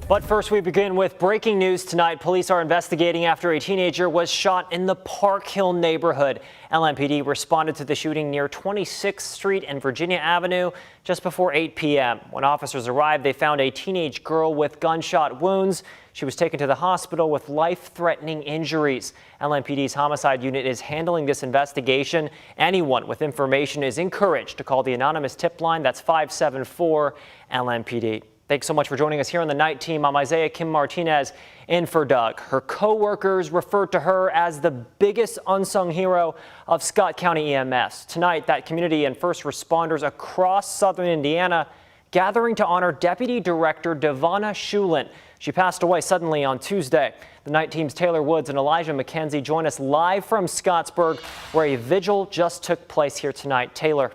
But first, we begin with breaking news tonight. Police are investigating after a teenager was shot in the Park Hill neighborhood. LMPD responded to the shooting near 26th Street and Virginia Avenue just before 8 p.m. When officers arrived, they found a teenage girl with gunshot wounds. She was taken to the hospital with life-threatening injuries. LMPD's homicide unit is handling this investigation. Anyone with information is encouraged to call the anonymous tip line. That's 574 LMPD. Thanks so much for joining us here on the night team. I'm Isaiah Kim Martinez in for Doug. Her co-workers referred to her as the biggest unsung hero of Scott County EMS. Tonight, that community and first responders across southern Indiana gathering to honor Deputy Director WHAS11. She passed away suddenly on Tuesday. The night team's Taylor Woods and Elijah McKenzie join us live from Scottsburg, where a vigil just took place here tonight. Taylor.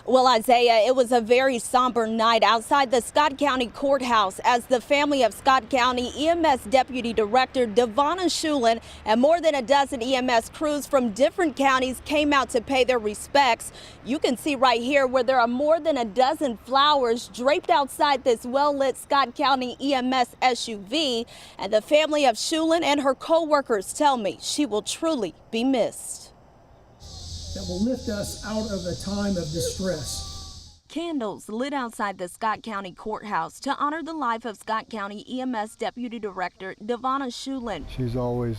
Well, Isaiah, it was a very somber night outside the Scott County Courthouse as the family of Scott County EMS Deputy Director WHAS11 and more than a dozen EMS crews from different counties came out to pay their respects. You can see right here where there are more than a dozen flowers draped outside this well-lit Scott County EMS SUV. And the family of Shulin and her co-workers tell me she will truly be missed. That will lift us out of a time of distress. Candles lit outside the Scott County Courthouse to honor the life of Scott County EMS Deputy Director WHAS11. She's always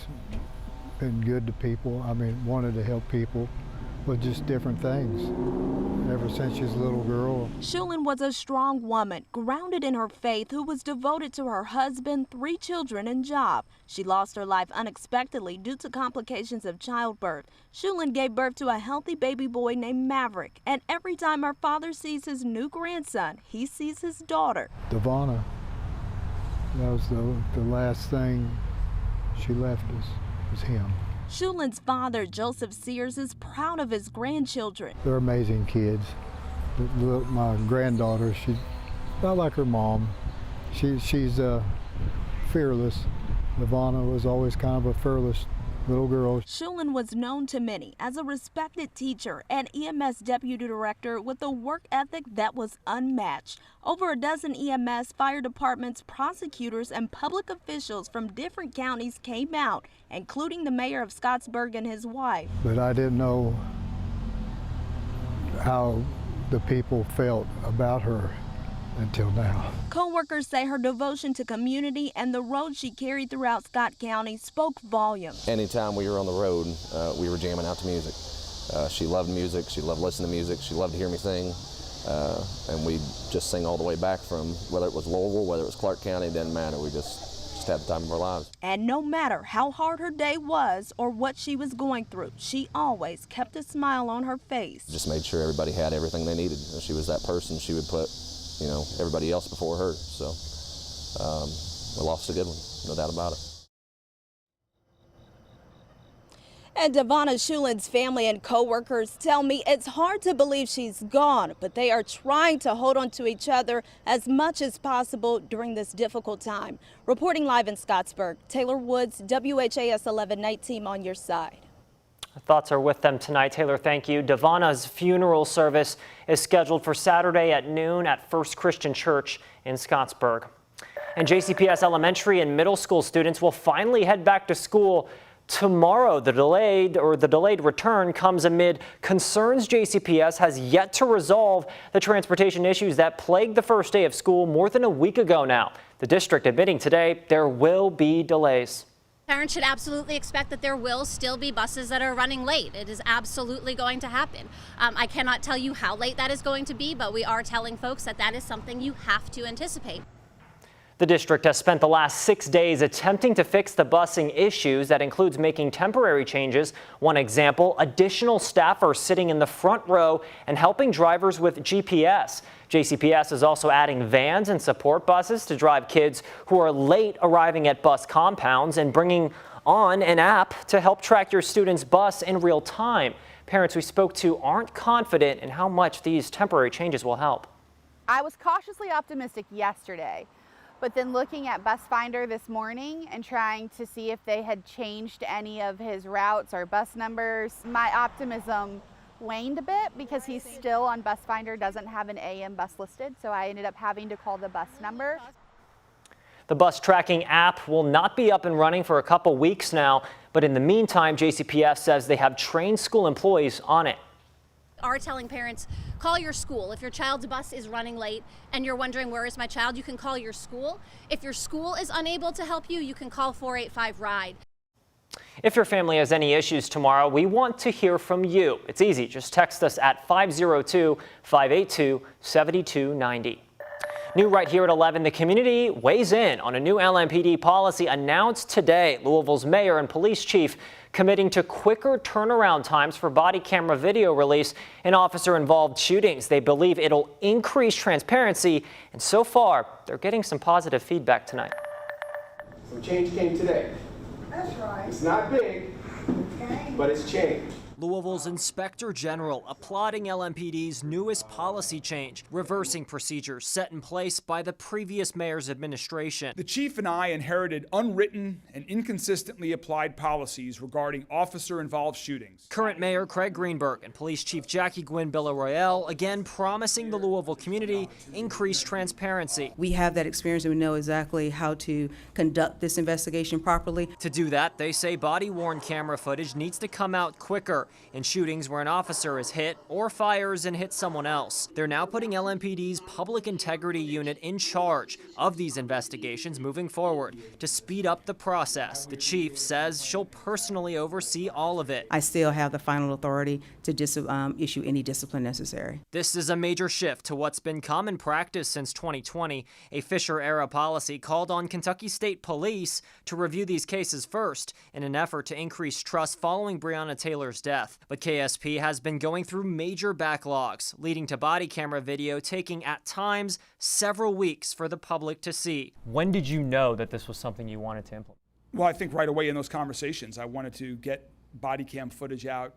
been good to people. Wanted to help people with just different things. Ever since she was a little girl. Shulin was a strong woman, grounded in her faith, who was devoted to her husband, 3 children, and job. She lost her life unexpectedly due to complications of childbirth. Shulin gave birth to a healthy baby boy named Maverick, and every time her father sees his new grandson, he sees his daughter. Devonna, that was the last thing she left us, was him. Shulin's father, Joseph Sears, is proud of his grandchildren. They're amazing kids. My granddaughter, she's not like her mom. She's fearless. Devonna was always kind of a fearless little girl. Shulin was known to many as a respected teacher and EMS Deputy Director with a work ethic that was unmatched. Over a dozen EMS, fire departments, prosecutors, and public officials from different counties came out, including the mayor of Scottsburg and his wife. But I didn't know how the people felt about her until now. Co-workers say her devotion to community and the road she carried throughout Scott County spoke volumes. Anytime we were on the road, we were jamming out to music. She loved music, she loved listening to music, she loved to hear me sing, and we just sing all the way back from whether it was Louisville, whether it was Clark County, it didn't matter. We just had the time of our lives. And no matter how hard her day was or what she was going through, she always kept a smile on her face. Just made sure everybody had everything they needed. If she was that person, she would put everybody else before her. So we lost a good one, no doubt about it. And WHAS11's family and co-workers tell me it's hard to believe she's gone, but they are trying to hold on to each other as much as possible during this difficult time. Reporting live in Scottsburg, Taylor Woods, WHAS11 Night Team on your side. Our thoughts are with them tonight. Taylor, thank you. Devonna's funeral service is scheduled for Saturday at noon at First Christian Church in Scottsburg. And JCPS elementary and middle school students will finally head back to school tomorrow. The delayed return comes amid concerns JCPS has yet to resolve the transportation issues that plagued the first day of school more than a week ago now. The district admitting today there will be delays. Parents should absolutely expect that there will still be buses that are running late. It is absolutely going to happen. I cannot tell you how late that is going to be, but we are telling folks that that is something you have to anticipate. The district has spent the last 6 days attempting to fix the busing issues. That includes making temporary changes. One example, additional staff are sitting in the front row and helping drivers with GPS. JCPS is also adding vans and support buses to drive kids who are late arriving at bus compounds and bringing on an app to help track your student's bus in real time. Parents we spoke to aren't confident in how much these temporary changes will help. I was cautiously optimistic yesterday. But then looking at Bus Finder this morning and trying to see if they had changed any of his routes or bus numbers, my optimism waned a bit because he's still on Bus Finder, doesn't have an AM bus listed, so I ended up having to call the bus number. The bus tracking app will not be up and running for a couple weeks now, but in the meantime, JCPS says they have trained school employees on it. Are telling parents, call your school. If your child's bus is running late and you're wondering where is my child, you can call your school. If your school is unable to help you, you can call 485-RIDE. If your family has any issues tomorrow, we want to hear from you. It's easy. Just text us at 502-582-7290. New right here at 11, the community weighs in on a new LMPD policy announced today. Louisville's mayor and police chief committing to quicker turnaround times for body camera video release in officer-involved shootings. They believe it'll increase transparency, and so far, they're getting some positive feedback tonight. Some change came today. That's right. It's not big, Okay. but it's change. Louisville's Inspector General applauding LMPD's newest policy change, reversing procedures set in place by the previous mayor's administration. The chief and I inherited unwritten and inconsistently applied policies regarding officer-involved shootings. Current Mayor Craig Greenberg and Police Chief Jackie Gwynn Villaroyale again promising the Louisville community increased transparency. We have that experience and we know exactly how to conduct this investigation properly. To do that, they say body-worn camera footage needs to come out quicker in shootings where an officer is hit or fires and hits someone else. They're now putting LMPD's Public Integrity Unit in charge of these investigations moving forward to speed up the process. The chief says she'll personally oversee all of it. I still have the final authority to issue any discipline necessary. This is a major shift to what's been common practice since 2020. A Fisher-era policy called on Kentucky State Police to review these cases first in an effort to increase trust following Breonna Taylor's death. But KSP has been going through major backlogs, leading to body camera video taking at times several weeks for the public to see. When did you know that this was something you wanted to implement? Well, I think right away in those conversations, I wanted to get body cam footage out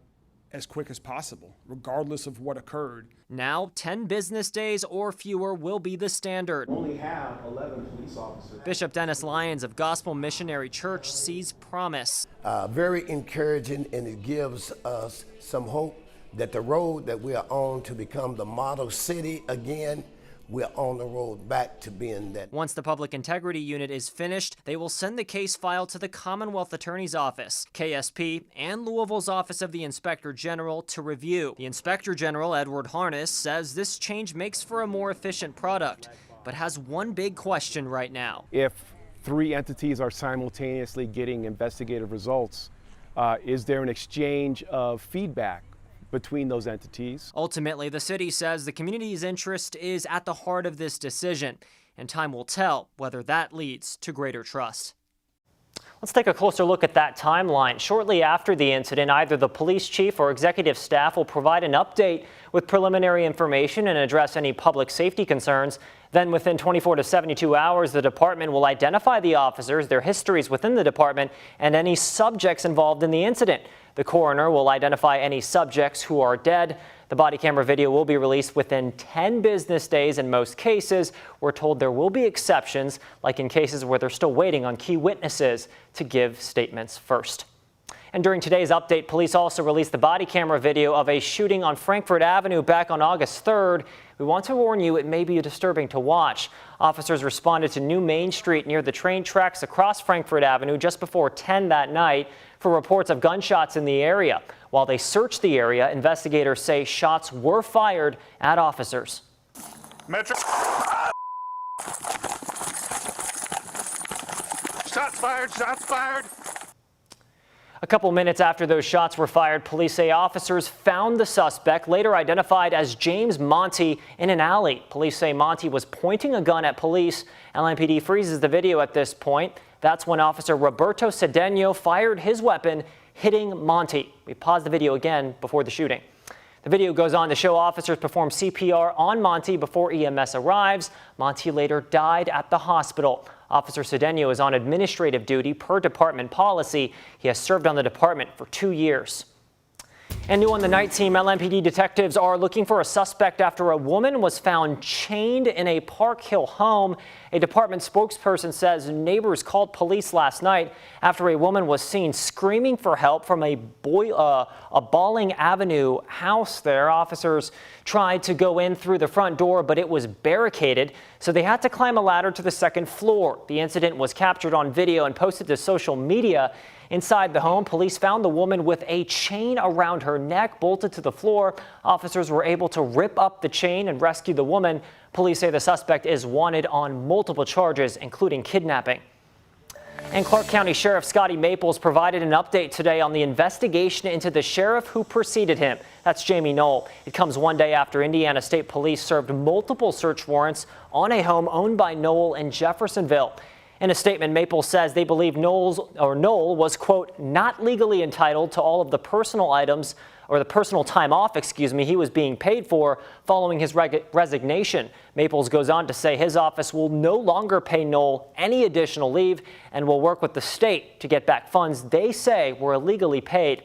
as quick as possible, regardless of what occurred. Now, 10 business days or fewer will be the standard. We only have 11 police officers. Bishop Dennis Lyons of Gospel Missionary Church sees promise. Very encouraging, and it gives us some hope that the road that we are on to become the model city again, we're on the road back to being that. Once the Public Integrity Unit is finished, they will send the case file to the Commonwealth Attorney's Office, KSP, and Louisville's Office of the Inspector General to review. The Inspector General, Edward Harness, says this change makes for a more efficient product, but has one big question right now. If 3 entities are simultaneously getting investigative results, is there an exchange of feedback between those entities? Ultimately, the city says the community's interest is at the heart of this decision, and time will tell whether that leads to greater trust. Let's take a closer look at that timeline. Shortly after the incident, either the police chief or executive staff will provide an update with preliminary information and address any public safety concerns. Then within 24 to 72 hours, the department will identify the officers, their histories within the department, and any subjects involved in the incident. The coroner will identify any subjects who are dead. The body camera video will be released within 10 business days in most cases. We're told there will be exceptions, like in cases where they're still waiting on key witnesses to give statements first. And during today's update, police also released the body camera video of a shooting on Frankfort Avenue back on August 3rd. We want to warn you it may be disturbing to watch. Officers responded to New Main Street near the train tracks across Frankfort Avenue just before 10 that night for reports of gunshots in the area. While they searched the area, investigators say shots were fired at officers. Metro. Shots fired, shots fired. A couple minutes after those shots were fired, police say officers found the suspect, later identified as James Monty, in an alley. Police say Monty was pointing a gun at police. LMPD freezes the video at this point. That's when Officer Roberto Cedeno fired his weapon, hitting Monty. We paused the video again before the shooting. The video goes on to show officers perform CPR on Monty before EMS arrives. Monty later died at the hospital. Officer Cedeno is on administrative duty per department policy. He has served on the department for 2 years. And new on the night team, LMPD detectives are looking for a suspect after a woman was found chained in a Park Hill home. A department spokesperson says neighbors called police last night after a woman was seen screaming for help from a Balling Avenue house there. Officers tried to go in through the front door, but it was barricaded, so they had to climb a ladder to the second floor. The incident was captured on video and posted to social media. Inside the home, police found the woman with a chain around her neck bolted to the floor. Officers were able to rip up the chain and rescue the woman. Police say the suspect is wanted on multiple charges, including kidnapping. And Clark County Sheriff Scotty Maples provided an update today on the investigation into the sheriff who preceded him. That's Jamie Knoll. It comes one day after Indiana State Police served multiple search warrants on a home owned by Knoll in Jeffersonville. In a statement, Maples says they believe Knoll was, quote, not legally entitled to all of the personal items or the personal time off, he was being paid for following his resignation. Maples goes on to say his office will no longer pay Knoll any additional leave and will work with the state to get back funds they say were illegally paid.